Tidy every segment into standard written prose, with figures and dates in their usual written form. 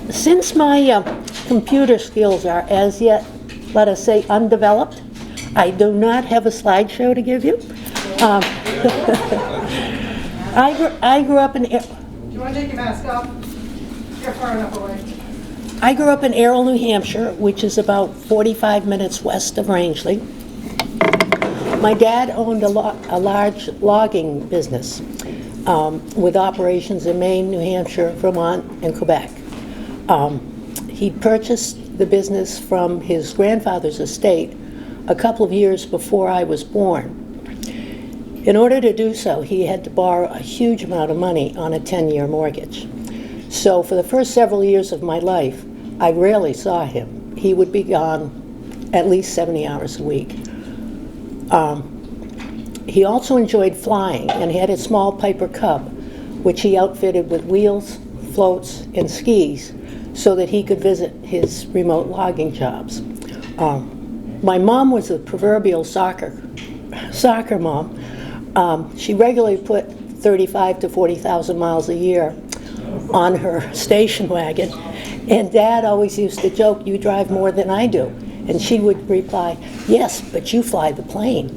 Since my computer skills are as yet, let us say, undeveloped, I do not have a slideshow to give you. I grew up in... Do you want to take your mask off? You're far enough away. I grew up in Errol, New Hampshire, which is about 45 minutes west of Rangeley. My dad owned a large logging business with operations in Maine, New Hampshire, Vermont, and Quebec. He purchased the business from his grandfather's estate a couple of years before I was born. In order to do so, he had to borrow a huge amount of money on a 10-year mortgage. So for the first several years of my life, I rarely saw him. He would be gone at least 70 hours a week. He also enjoyed flying and had a small Piper Cub, which he outfitted with wheels, floats, and skis so that he could visit his remote logging jobs. My mom was a proverbial soccer mom. She regularly put 35 to 40,000 miles a year on her station wagon, and Dad always used to joke, "You drive more than I do." And she would reply, "Yes, but you fly the plane."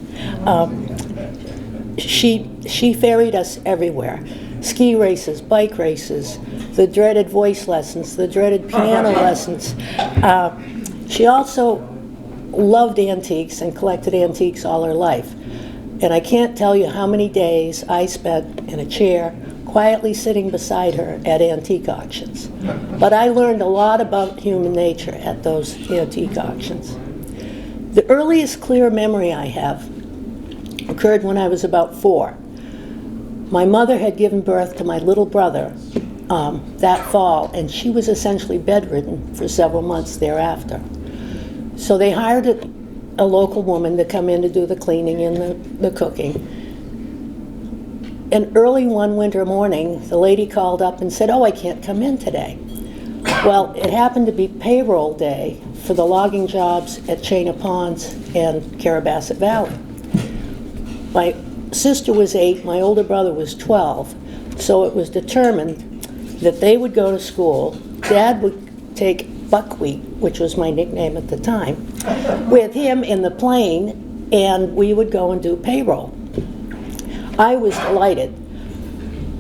She ferried us everywhere. Ski races, bike races, the dreaded voice lessons, the dreaded piano lessons. She also loved antiques and collected antiques all her life. And I can't tell you how many days I spent in a chair quietly sitting beside her at antique auctions. But I learned a lot about human nature at those antique auctions. The earliest clear memory I have occurred when I was about 4. My mother had given birth to my little brother that fall, and she was essentially bedridden for several months thereafter. So they hired a local woman to come in to do the cleaning and the cooking. And early one winter morning, the lady called up and said, "Oh, I can't come in today." Well, it happened to be payroll day for the logging jobs at Chena Ponds and Carabasset Valley. My sister was 8, my older brother was 12, so it was determined that they would go to school. Dad would take Buckwheat, which was my nickname at the time, with him in the plane, and we would go and do payroll. I was delighted.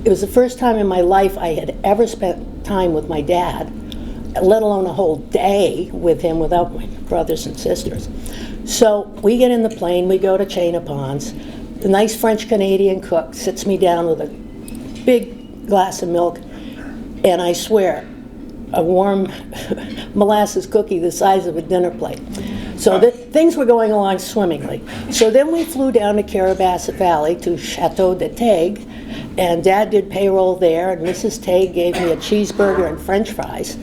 It was the first time in my life I had ever spent time with my dad, let alone a whole day with him without my brothers and sisters. So we get in the plane, we go to Chena Ponds. The nice French-Canadian cook sits me down with a big glass of milk, and I swear, a warm molasses cookie the size of a dinner plate. So things were going along swimmingly. So then we flew down to Carabasset Valley to Chateau de Tague, and Dad did payroll there, and Mrs. Tague gave me a cheeseburger and French fries.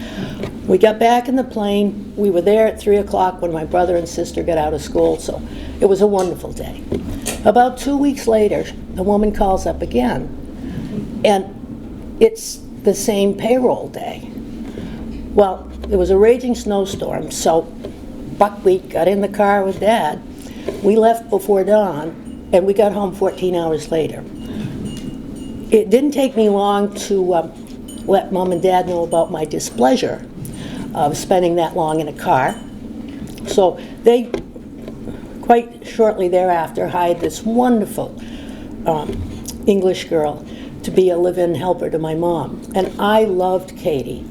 We got back in the plane. We were there at 3 o'clock when my brother and sister got out of school, so it was a wonderful day. About 2 weeks later, the woman calls up again, and it's the same payroll day. Well, there was a raging snowstorm, so Buckwheat got in the car with Dad. We left before dawn, and we got home 14 hours later. It didn't take me long to let Mom and Dad know about my displeasure of spending that long in a car. So they, quite shortly thereafter, hired this wonderful English girl to be a live-in helper to my mom. And I loved Katie.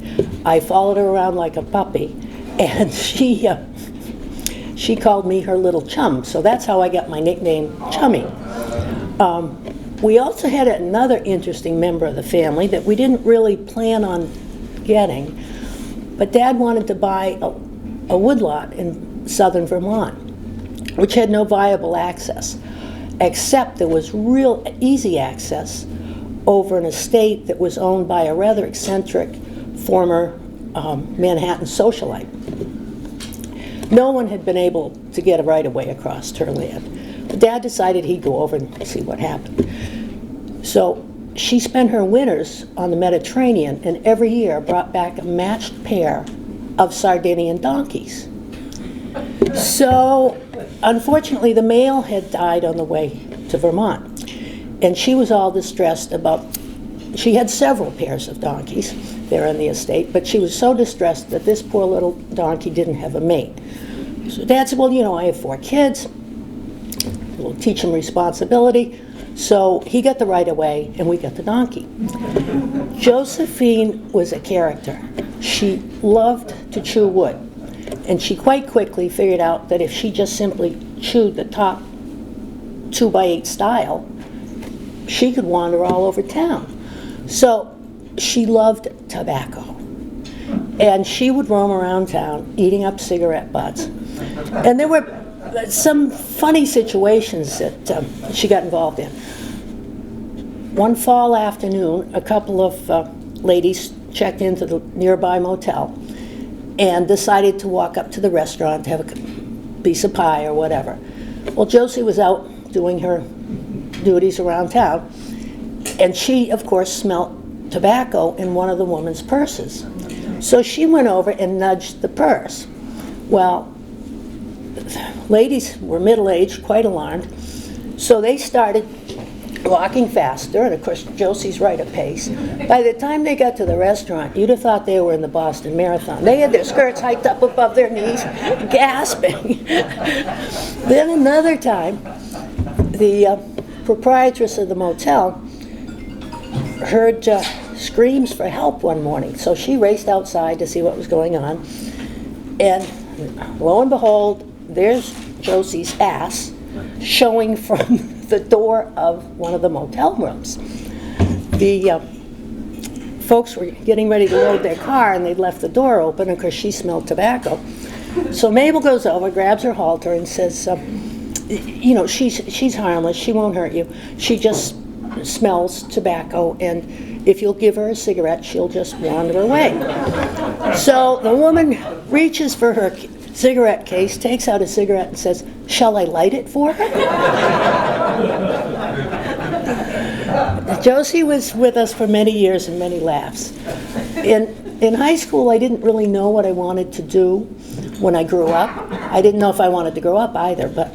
I followed her around like a puppy, and she called me her little chum, so that's how I got my nickname, Chummy. We also had another interesting member of the family that we didn't really plan on getting, but Dad wanted to buy a woodlot in southern Vermont, which had no viable access, except there was real easy access over an estate that was owned by a rather eccentric former Manhattan socialite. No one had been able to get a right-of-way across her land. But Dad decided he'd go over and see what happened. So she spent her winters on the Mediterranean, and every year brought back a matched pair of Sardinian donkeys. So unfortunately, the male had died on the way to Vermont, and she was all distressed about, she had several pairs of donkeys. there in the estate, but she was so distressed that this poor little donkey didn't have a mate. So Dad said, well, you know, I have 4 kids. We'll teach them responsibility. So he got the right of way, and we got the donkey. Josephine was a character. She loved to chew wood, and she quite quickly figured out that if she just simply chewed the top 2x8 style, she could wander all over town. So she loved tobacco, and she would roam around town eating up cigarette butts. And there were some funny situations that she got involved in. One fall afternoon, a couple of ladies checked into the nearby motel and decided to walk up to the restaurant to have a piece of pie or whatever. Well, Josie was out doing her duties around town, and she, of course, smelled tobacco in one of the woman's purses. So she went over and nudged the purse. Well, ladies were middle-aged, quite alarmed, so they started walking faster, and of course Josie's right at pace. By the time they got to the restaurant, you'd have thought they were in the Boston Marathon. They had their skirts hiked up above their knees, gasping. Then another time, the proprietress of the motel heard screams for help one morning, so she raced outside to see what was going on, and lo and behold, there's Josie's ass showing from the door of one of the motel rooms. The folks were getting ready to load their car, and they'd left the door open, and of course she smelled tobacco. So Mabel goes over, grabs her halter, and says, you know, she's harmless, she won't hurt you. She just smells tobacco, and if you'll give her a cigarette, she'll just wander away. So the woman reaches for her cigarette case, takes out a cigarette, and says, shall I light it for her? Josie was with us for many years and many laughs. In high school, I didn't really know what I wanted to do when I grew up. I didn't know if I wanted to grow up either, but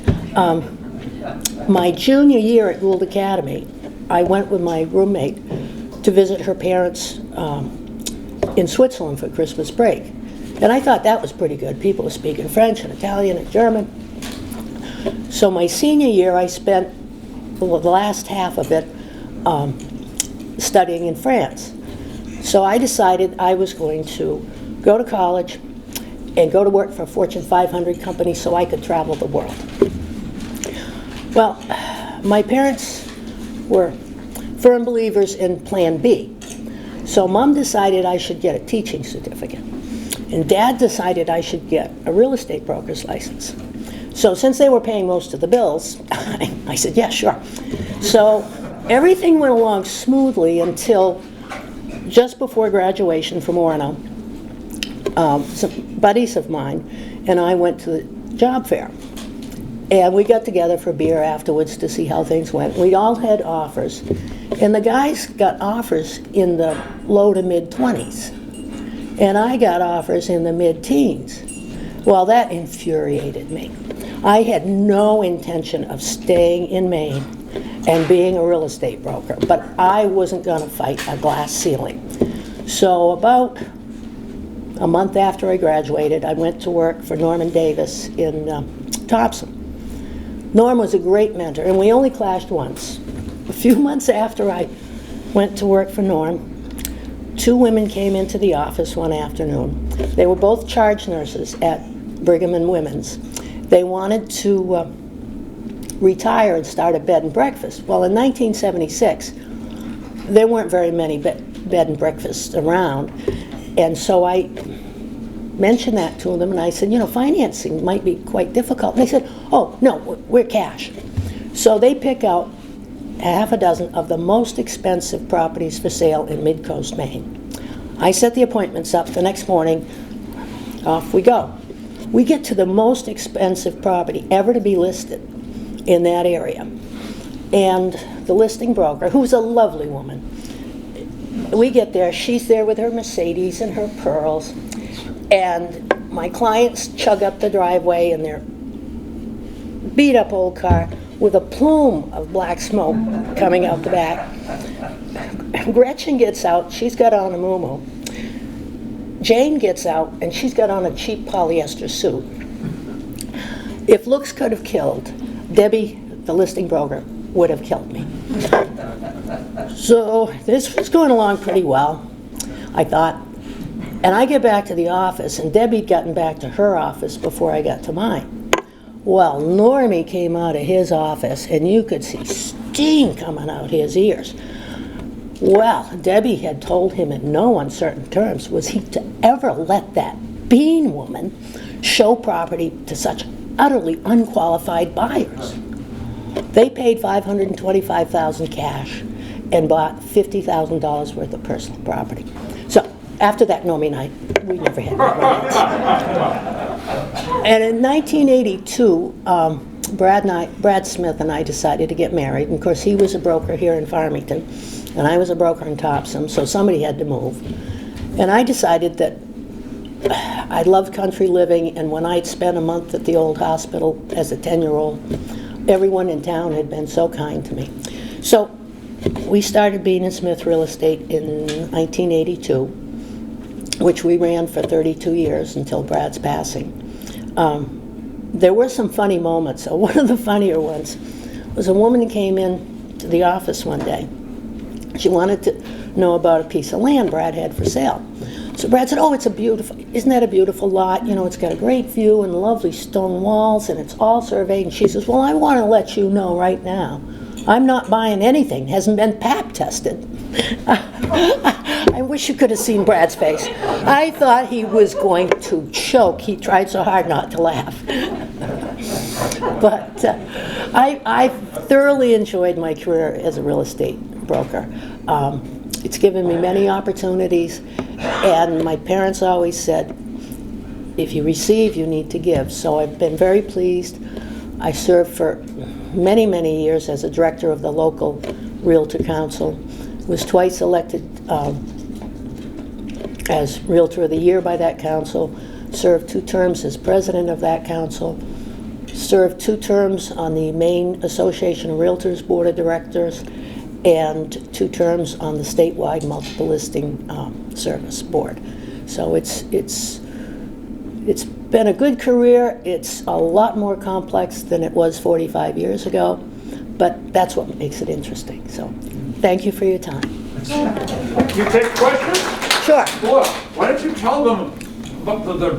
my junior year at Gould Academy, I went with my roommate to visit her parents in Switzerland for Christmas break. And I thought that was pretty good. People were speaking French and Italian and German. So my senior year, I spent the last half of it studying in France. So I decided I was going to go to college and go to work for a Fortune 500 company so I could travel the world. Well, my parents were firm believers in Plan B. So Mom decided I should get a teaching certificate. And Dad decided I should get a real estate broker's license. So since they were paying most of the bills, I said, yeah, sure. So everything went along smoothly until just before graduation from Orono. Some buddies of mine and I went to the job fair. And we got together for beer afterwards to see how things went. We all had offers. And the guys got offers in the low to mid-20s. And I got offers in the mid-teens. Well, that infuriated me. I had no intention of staying in Maine and being a real estate broker, but I wasn't going to fight a glass ceiling. So about a month after I graduated, I went to work for Norman Davis in Thompson. Norm was a great mentor, and we only clashed once. A few months after I went to work for Norm, 2 women came into the office one afternoon. They were both charge nurses at Brigham and Women's. They wanted to retire and start a bed and breakfast. Well, in 1976, there weren't very many bed and breakfasts around. And so I mentioned that to them, and I said, you know, financing might be quite difficult. And they said, oh, no, we're cash. So they pick out half a dozen of the most expensive properties for sale in Mid-Coast, Maine. I set the appointments up. The next morning, off we go. We get to the most expensive property ever to be listed in that area. And the listing broker, who's a lovely woman, we get there, she's there with her Mercedes and her pearls, and my clients chug up the driveway in their beat-up old car with a plume of black smoke coming out the back. Gretchen gets out, she's got on a muumuu. Jane gets out, and she's got on a cheap polyester suit. If looks could have killed, Debbie, the listing broker, would have killed me. So this was going along pretty well, I thought. And I get back to the office, and Debbie'd gotten back to her office before I got to mine. Well, Normie came out of his office, and you could see steam coming out his ears. Well, Debbie had told him in no uncertain terms was he to ever let that Bean woman show property to such utterly unqualified buyers. They paid $525,000 cash and bought $50,000 worth of personal property. So after that, Normie and I, we never had that romance. And in 1982, Brad Smith and I decided to get married. And of course, he was a broker here in Farmington, and I was a broker in Topsom, so somebody had to move. And I decided that I loved country living, and when I'd spent a month at the old hospital as a 10-year-old, everyone in town had been so kind to me. So we started Bean and Smith Real Estate in 1982, which we ran for 32 years until Brad's passing. There were some funny moments. So one of the funnier ones was a woman who came in to the office one day. She wanted to know about a piece of land Brad had for sale. So Brad said, oh, isn't that a beautiful lot? You know, it's got a great view and lovely stone walls, and it's all surveyed. And she says, well, I want to let you know right now, I'm not buying anything. It hasn't been pap tested. I wish you could have seen Brad's face. I thought he was going to choke. He tried so hard not to laugh. But I thoroughly enjoyed my career as a real estate broker. It's given me many opportunities, and my parents always said, if you receive, you need to give. So I've been very pleased. I served for many, many years as a director of the local Realtor Council, was twice elected as Realtor of the Year by that council, served 2 terms as president of that council, served 2 terms on the Maine Association of Realtors Board of Directors, and 2 terms on the statewide multiple listing service board. So it's been a good career. It's a lot more complex than it was 45 years ago, but that's what makes it interesting. So thank you for your time. You take questions? Sure. Look, why don't you tell them about the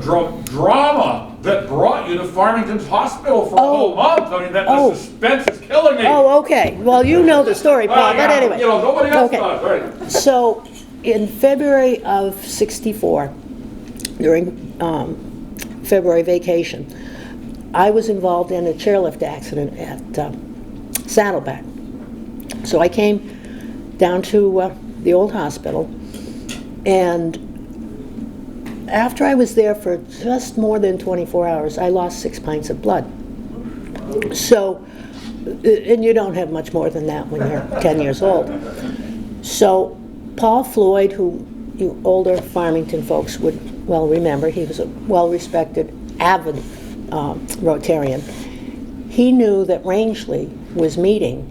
drama that brought you to Farmington's hospital for a whole month? I mean, the suspense is killing me. Oh, okay. Well, you know the story, Paul, but anyway. You know, nobody else Okay. does, right? So in February of '64, during February vacation, I was involved in a chairlift accident at Saddleback. So I came down to the old hospital, and after I was there for just more than 24 hours, I lost 6 pints of blood. So, and you don't have much more than that when you're 10 years old. So Paul Floyd, who you older Farmington folks would well remember, he was a well-respected, avid Rotarian. He knew that Rangeley was meeting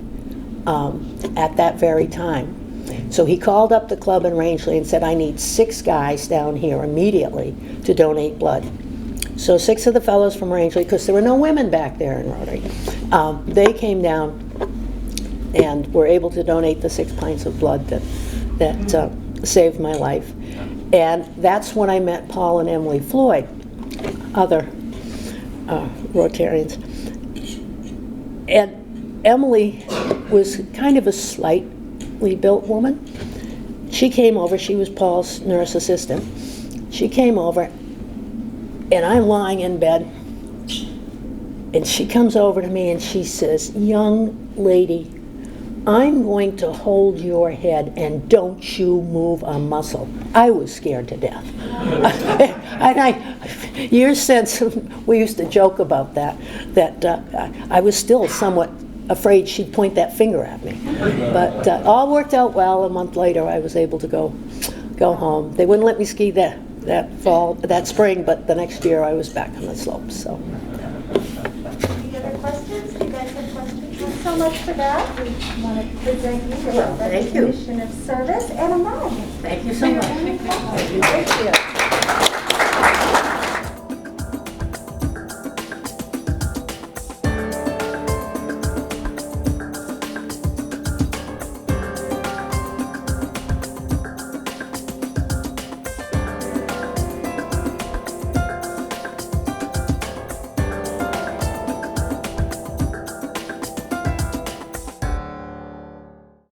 at that very time. So he called up the club in Rangeley and said, I need 6 guys down here immediately to donate blood. So 6 of the fellows from Rangeley, because there were no women back there in Rotary, they came down and were able to donate the 6 pints of blood that saved my life. And that's when I met Paul and Emily Floyd, other Rotarians. And Emily was kind of a slightly built woman. She came over, she was Paul's nurse assistant. She came over, and I'm lying in bed, and she comes over to me and she says, young lady, I'm going to hold your head and don't you move a muscle. I was scared to death. And years since, we used to joke about that I was still somewhat afraid she'd point that finger at me. But all worked out well. A month later, I was able to go home. They wouldn't let me ski that spring, but the next year I was back on the slopes. So. Any other questions? You guys have questions? so much for that. We want to present you with Well, a thank you. recognition of service and a mug. Thank you so much. Thank you.